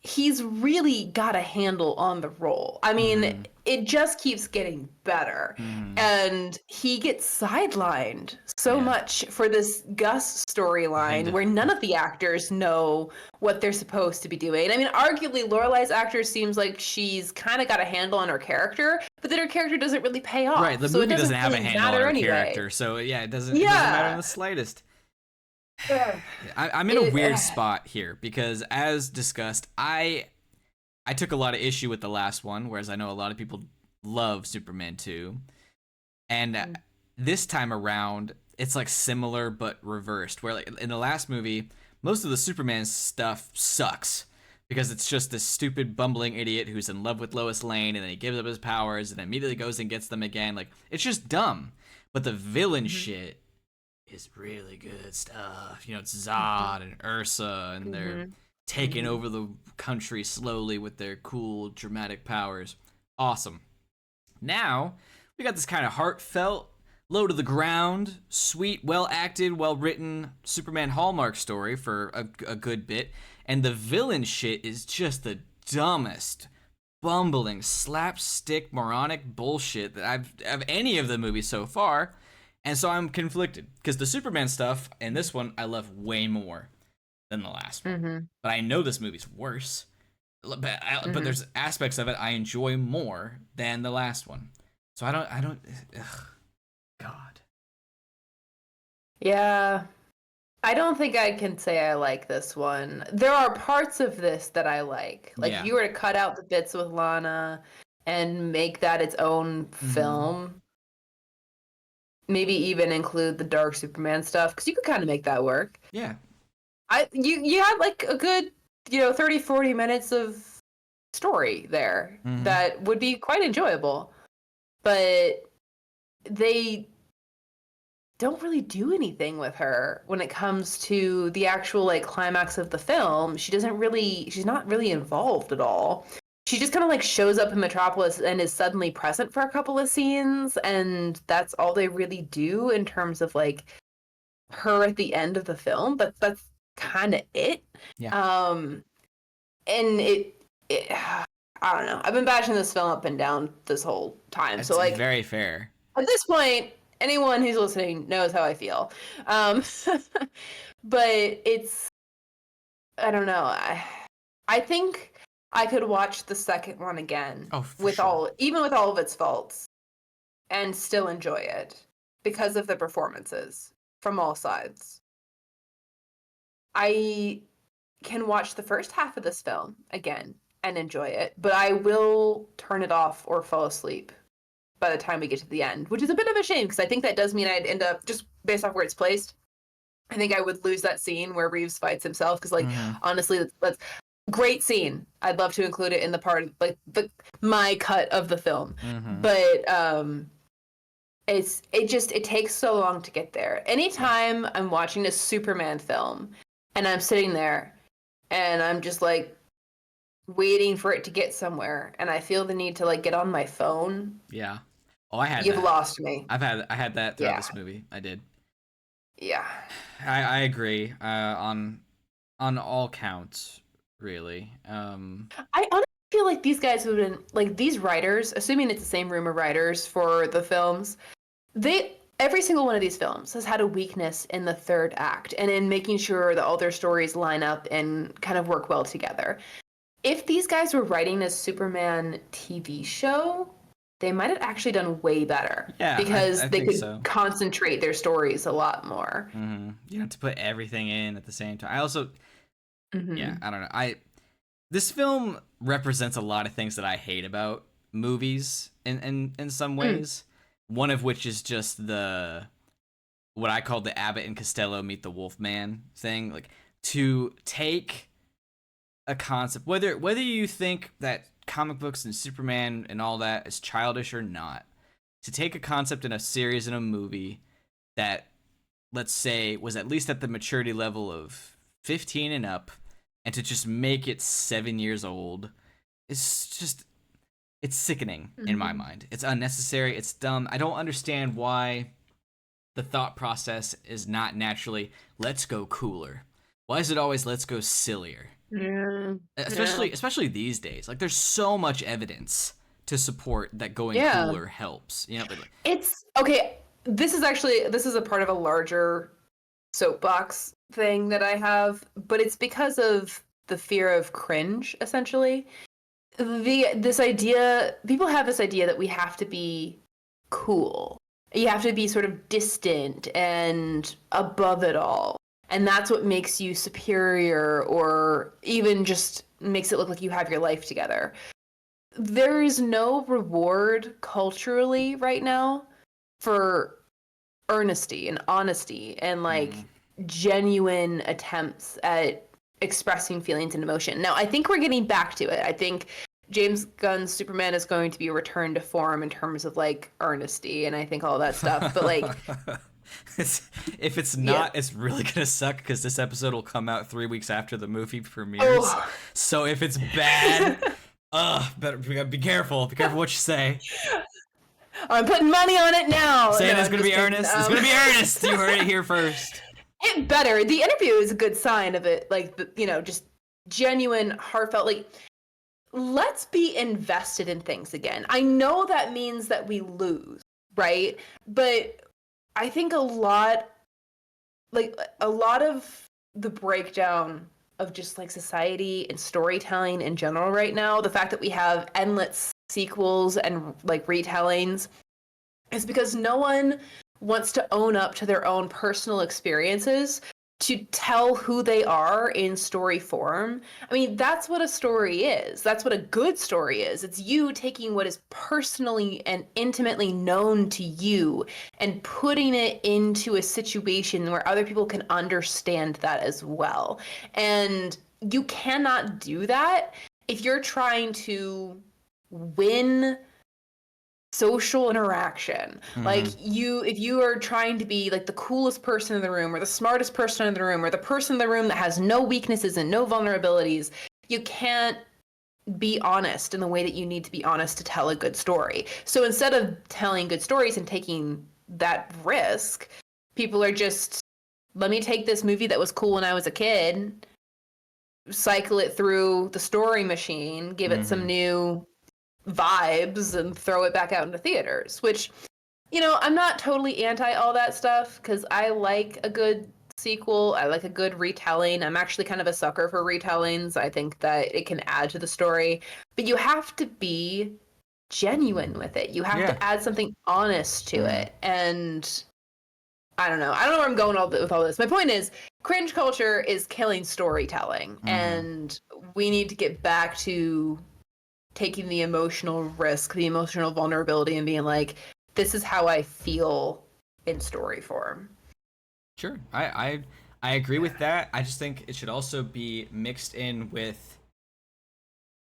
he's really got a handle on the role. I mean, Mm-hmm. it just keeps getting better. Mm-hmm. And he gets sidelined so Yeah. much for this Gus storyline And where none of the actors know what they're supposed to be doing. I mean, arguably, Lorelai's actor seems like she's kind of got a handle on her character, but then her character doesn't really pay right, off. the So it movie doesn't doesn't have a really handle on matter her anyway. character, so yeah, it doesn't matter in Yeah. the slightest. Ugh. I'm in a It, weird spot here because, as discussed, I took a lot of issue with the last one, whereas I know a lot of people love Superman 2. And this time around, it's like similar but reversed. Where like in the last movie, most of the Superman stuff sucks because it's just this stupid bumbling idiot who's in love with Lois Lane, and then he gives up his powers and immediately goes and gets them again. Like it's just dumb. But the villain Mhm. shit is really good stuff. You know, it's Zod and Ursa, and they're Mhm. taking Mhm. over the country slowly with their cool dramatic powers. Awesome. Now, we got this kind of heartfelt, low to the ground, sweet, well acted, well written Superman Hallmark story for a good bit. And the villain shit is just the dumbest, bumbling, slapstick, moronic bullshit that I've of any of the movies so far. And so I'm conflicted because the Superman stuff in this one I love way more than the last one. Mhm. But I know this movie's worse. But Mhm. there's aspects of it I enjoy more than the last one. So I don't. Ugh, God. Yeah. I don't think I can say I like this one. There are parts of this that I like. Like if Yeah. you were to cut out the bits with Lana and make that its own Mm-hmm. film, maybe even include the Dark Superman stuff, because you could kind of make that work. Yeah. You had like a good, 30, 40 minutes of story there Mm-hmm. that would be quite enjoyable. But they don't really do anything with her when it comes to the actual like climax of the film. She's not really involved at all. She just kind of like shows up in Metropolis and is suddenly present for a couple of scenes, and that's all they really do in terms of like her at the end of the film. But that's kind of it. Yeah. Um, and it I don't know. I've been bashing this film up and down this whole time. So It's like very fair. at this point, anyone who's listening knows how I feel. Um, but I don't know. I think I could watch the second one again Oh, for sure. even with all of its faults, and still enjoy it because of the performances from all sides. I can watch the first half of this film again and enjoy it, but I will turn it off or fall asleep by the time we get to the end, which is a bit of a shame because I think that does mean I'd end up, just based off where it's placed, I think I would lose that scene where Reeves fights himself because, like, Mm-hmm. honestly, that's great scene. I'd love to include it in the part of, like, my cut of the film, Mm-hmm. but it takes so long to get there. Yeah. Anytime I'm watching a Superman film and I'm sitting there and I'm just like waiting for it to get somewhere and I feel the need to like get on my phone, Yeah. Oh, I had you've that. lost me. I had that throughout Yeah. this movie. I did. Yeah. I agree. On all counts, really. I honestly feel like these guys have been like these writers, assuming it's the same room of writers for the films, they every single one of these films has had a weakness in the third act and in making sure that all their stories line up and kind of work well together. If these guys were writing a Superman TV show, they might have actually done way better Yeah, because I they think could so. concentrate their stories a lot more. You don't have to put everything in at the same time. I also, yeah, Hmm. I don't know. This film represents a lot of things that I hate about movies in some Mm. ways. One of which is just the what I call the Abbott and Costello meet the Wolfman thing. Like to take a concept, whether you think that comic books and Superman and all that is childish or not, to take a concept in a series in a movie that let's say was at least at the maturity level of 15 and up and to just make it 7 years old is just it's sickening in my Hmm. mind. It's unnecessary, it's dumb. I don't understand why the thought process is not naturally let's go cooler. Why is it always let's go sillier? Yeah. Yeah. Especially these days. Like there's so much evidence to support that going Yeah. cooler helps. But like, It's okay. This is a part of a larger soapbox thing that I have, but it's because of the fear of cringe, essentially. This idea, people have this idea that we have to be cool. You have to be sort of distant and above it all. And that's what makes you superior or even just makes it look like you have your life together. There is no reward culturally right now for earnesty and honesty and like mm, genuine attempts at expressing feelings and emotion. Now, I think we're getting back to it. I think James Gunn's Superman is going to be a return to form in terms of like earnesty and I think all that stuff. But like, if it's yeah. not, it's really gonna suck because this episode will come out 3 weeks after the movie premieres. Oh. So if it's bad, better be careful. Be careful what you say. I'm putting money on it now. Saying No, it's I'm gonna just be kidding. earnest. It's gonna be earnest. You heard it here first. It better. The interview is a good sign of it. Like, just genuine, heartfelt. Like, let's be invested in things again. I know that means that we lose, right? But I think a lot of the breakdown of just like society and storytelling in general right now, the fact that we have endless sequels and like retellings is because no one wants to own up to their own personal experiences to tell who they are in story form. I mean, that's what a story is. That's what a good story is. It's you taking what is personally and intimately known to you and putting it into a situation where other people can understand that as well. And you cannot do that if you're trying to win social interaction. Like Mm-hmm. if you are trying to be like the coolest person in the room or the smartest person in the room or the person in the room that has no weaknesses and no vulnerabilities, you can't be honest in the way that you need to be honest to tell a good story. So instead of telling good stories and taking that risk, people are just, let me take this movie that was cool when I was a kid, cycle it through the story machine, give it some Mm-hmm. new vibes and throw it back out into theaters, which, I'm not totally anti all that stuff because I like a good sequel. I like a good retelling. I'm actually kind of a sucker for retellings. I think that it can add to the story, but you have to be genuine with it. You have Yeah. to add something honest to Mm-hmm. it. And I don't know. I don't know where I'm going with all this. My point is, cringe culture is killing storytelling, Mm-hmm. and we need to get back to taking the emotional risk, the emotional vulnerability, and being like, this is how I feel in story form. Sure. I agree with that. I just think it should also be mixed in with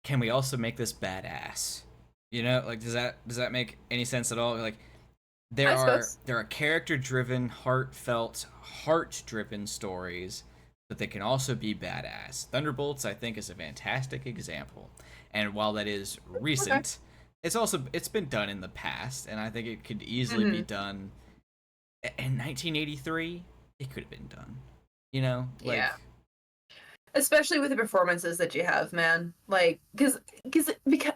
can we also make this badass? Like does that make any sense at all? Like there I are suppose. there are character driven, heart driven stories, but they can also be badass. Thunderbolts I think is a fantastic example. And while that is Okay. recent, it's been done in the past and I think it could easily be Mm-hmm. done in 1983. It could have been done. Yeah. Like Especially with the performances that you have, man. Like, because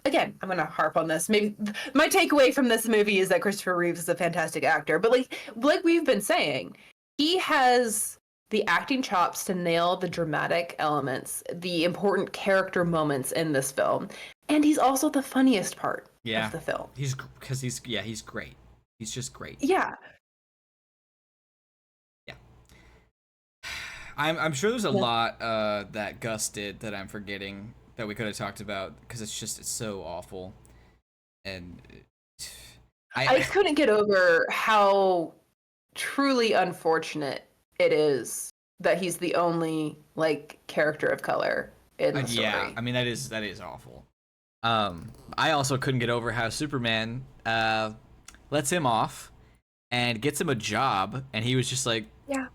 again, I'm gonna harp on this. Maybe my takeaway from this movie is that Christopher Reeves is a fantastic actor, but like we've been saying, he has the acting chops to nail the dramatic elements, the important character moments in this film. And he's also the funniest part of the film. He's great. He's just great. Yeah. Yeah. I'm sure there's a lot that Gus did that I'm forgetting that we could have talked about because it's so awful. And I couldn't get over how truly unfortunate it is that he's the only like character of color in the story. Yeah, I mean that is awful. I also couldn't get over how Superman lets him off and gets him a job, and he was just like,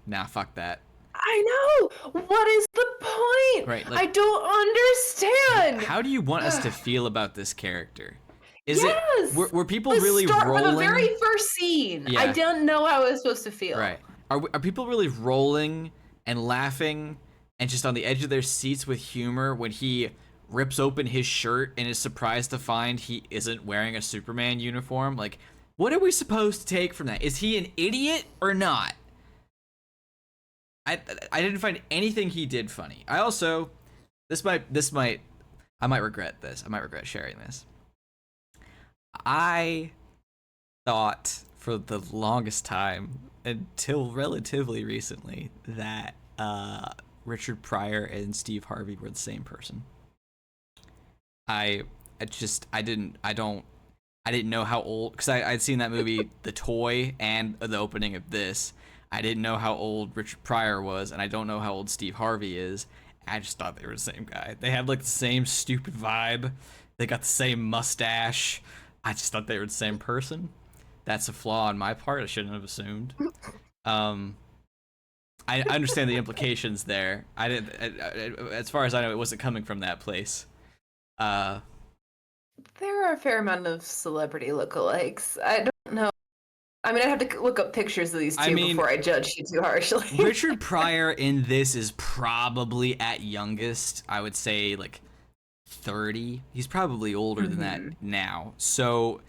nah, fuck that. I know. What is the point? Right, I don't understand. How do you want us to feel about this character? Were people Let's really start rolling? From the very first scene, I didn't know how I was supposed to feel. Right. Are people really rolling and laughing and just on the edge of their seats with humor when he rips open his shirt and is surprised to find he isn't wearing a Superman uniform? Like, what are we supposed to take from that? Is he an idiot or not? I didn't find anything he did funny. I also I might regret this. I might regret sharing this. I thought for the longest time until relatively recently that Richard Pryor and Steve Harvey were the same person. I didn't know how old, because I'd seen that movie The Toy and the opening of this. I didn't know how old Richard Pryor was, and I don't know how old Steve Harvey is. I just thought they were the same guy. They had like the same stupid vibe. They got the same mustache. I just thought they were the same person. That's a flaw on my part. I shouldn't have assumed. I understand the implications there. I didn't. As far as I know, it wasn't coming from that place. There are a fair amount of celebrity lookalikes. I don't know. I mean, I'd have to look up pictures of these two before I judge you too harshly. Richard Pryor in this is probably at youngest, I would say, like 30. He's probably older than that now. So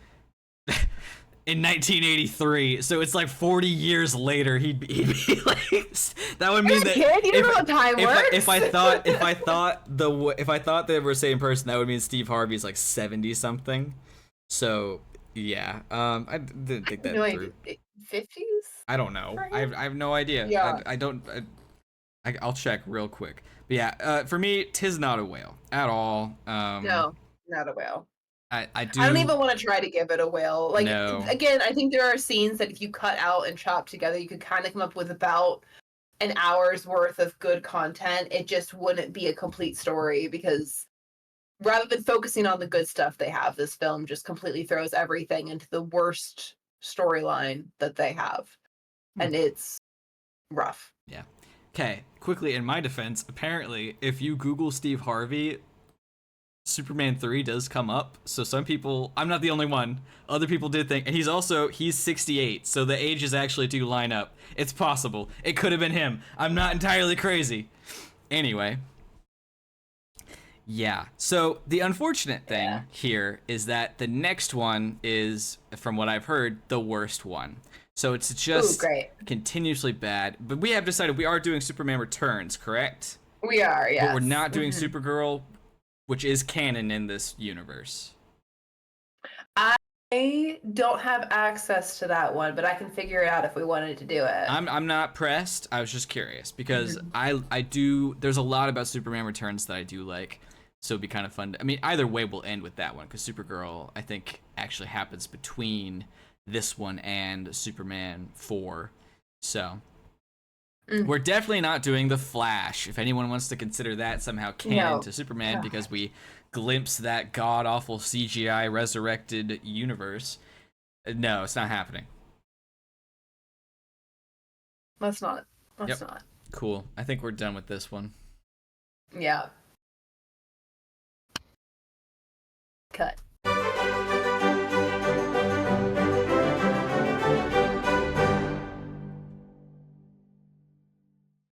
in 1983, so it's like 40 years later, he'd be like, that would mean that kid? You don't know how time works. If I thought they were the same person, that would mean Steve Harvey's like 70 something. So yeah, I didn't think that through. 50s? I don't know. I have no idea. Yeah. I'll check real quick. But yeah, for me, 'tis not a whale at all. No, not a whale. I don't even want to try to give it a whale. Like, no. Again, I think there are scenes that if you cut out and chop together, you could kind of come up with about an hour's worth of good content. It just wouldn't be a complete story because rather than focusing on the good stuff they have, this film just completely throws everything into the worst storyline that they have. And it's rough. Yeah. Okay, quickly, in my defense, apparently, if you Google Steve Harvey, Superman 3 does come up. So some people, I'm not the only one, other people did think, and he's 68, so the ages actually do line up. It's possible. It could have been him. I'm not entirely crazy. Anyway. Yeah, so the unfortunate thing here is that the next one is, from what I've heard, the worst one. So it's just continuously bad. But we have decided we are doing Superman Returns, correct? We are, yes. But we're not doing Supergirl, which is canon in this universe. I don't have access to that one, but I can figure it out if we wanted to do it. I'm not pressed. I was just curious because I do. There's a lot about Superman Returns that I do like. So it'd be kind of fun. I mean, either way, we'll end with that one because Supergirl, I think, actually happens between this one and Superman 4. So we're definitely not doing The Flash. If anyone wants to consider that somehow canon to Superman because we glimpse that god-awful CGI resurrected universe. No, it's not happening. Let's not. Let's not. Cool. I think we're done with this one. Yeah. Cut.